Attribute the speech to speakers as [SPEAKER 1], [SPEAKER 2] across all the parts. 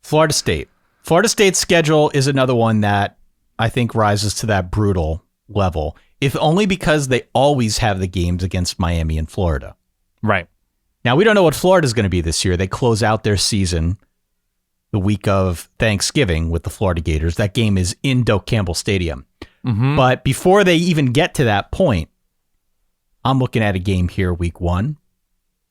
[SPEAKER 1] Florida State. Florida State's schedule is another one that I think rises to that brutal level, if only because they always have the games against Miami and Florida.
[SPEAKER 2] Right.
[SPEAKER 1] Now, we don't know what Florida's going to be this year. They close out their season the week of Thanksgiving with the Florida Gators. That game is in Doak Campbell Stadium. Mm-hmm. But before they even get to that point, I'm looking at a game here week 1,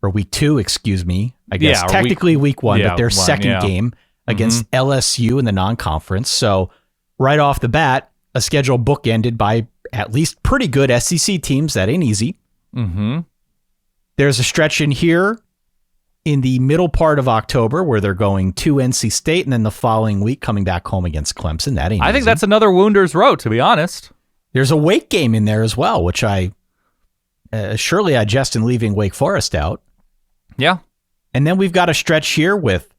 [SPEAKER 1] or week 2, excuse me. I guess technically week 1, but their second game against LSU in the non-conference. So right off the bat, a schedule bookended by at least pretty good SEC teams. That ain't easy.
[SPEAKER 2] Mm-hmm.
[SPEAKER 1] There's a stretch in here in the middle part of October where they're going to NC State, and then the following week coming back home against Clemson. That ain't easy.
[SPEAKER 2] I think that's another Wounders Row, to be honest.
[SPEAKER 1] There's a Wake game in there as well, which I surely I jest in leaving Wake Forest out.
[SPEAKER 2] Yeah.
[SPEAKER 1] And then we've got a stretch here with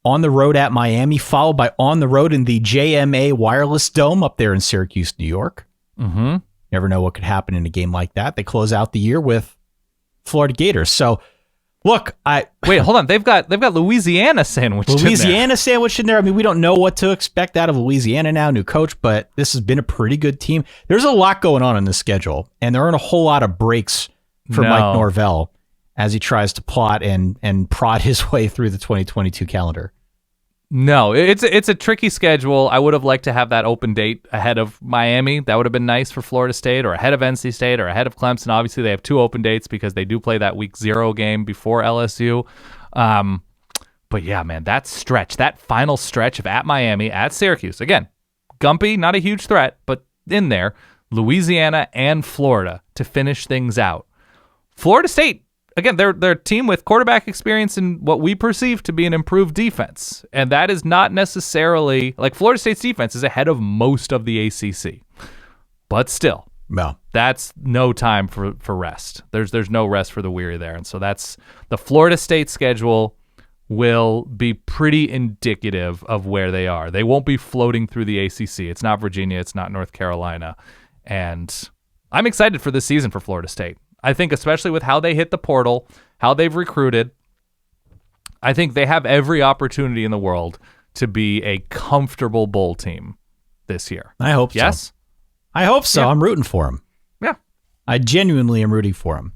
[SPEAKER 1] on the road at Miami, followed by on the road in the JMA Wireless Dome up there in Syracuse, New York.
[SPEAKER 2] Mm-hmm.
[SPEAKER 1] Never know what could happen in a game like that. They close out the year with Florida Gators. So, look,
[SPEAKER 2] wait, hold on. They've got Louisiana sandwiched in there.
[SPEAKER 1] Louisiana sandwiched in there. I mean, we don't know what to expect out of Louisiana now, new coach, but this has been a pretty good team. There's a lot going on in the schedule, and there aren't a whole lot of breaks for Mike Norvell as he tries to plot and prod his way through the 2022 calendar.
[SPEAKER 2] No, it's a tricky schedule. I would have liked to have that open date ahead of Miami. That would have been nice for Florida State, or ahead of NC State, or ahead of Clemson. Obviously, they have 2 open dates because they do play that week 0 game before LSU. But yeah, man, that final stretch of at Miami, at Syracuse. Again, Gumpy, not a huge threat, but in there, Louisiana and Florida to finish things out. Florida State, again, they're a team with quarterback experience in what we perceive to be an improved defense. And that is not necessarily, like, Florida State's defense is ahead of most of the ACC. But still, that's no time for rest. There's no rest for the weary there. And so that's the Florida State schedule will be pretty indicative of where they are. They won't be floating through the ACC. It's not Virginia. It's not North Carolina. And I'm excited for this season for Florida State. I think especially with how they hit the portal, how they've recruited, I think they have every opportunity in the world to be a comfortable bowl team this year.
[SPEAKER 1] I hope so.
[SPEAKER 2] Yes?
[SPEAKER 1] I hope so. Yeah. I'm rooting for them.
[SPEAKER 2] Yeah.
[SPEAKER 1] I genuinely am rooting for them.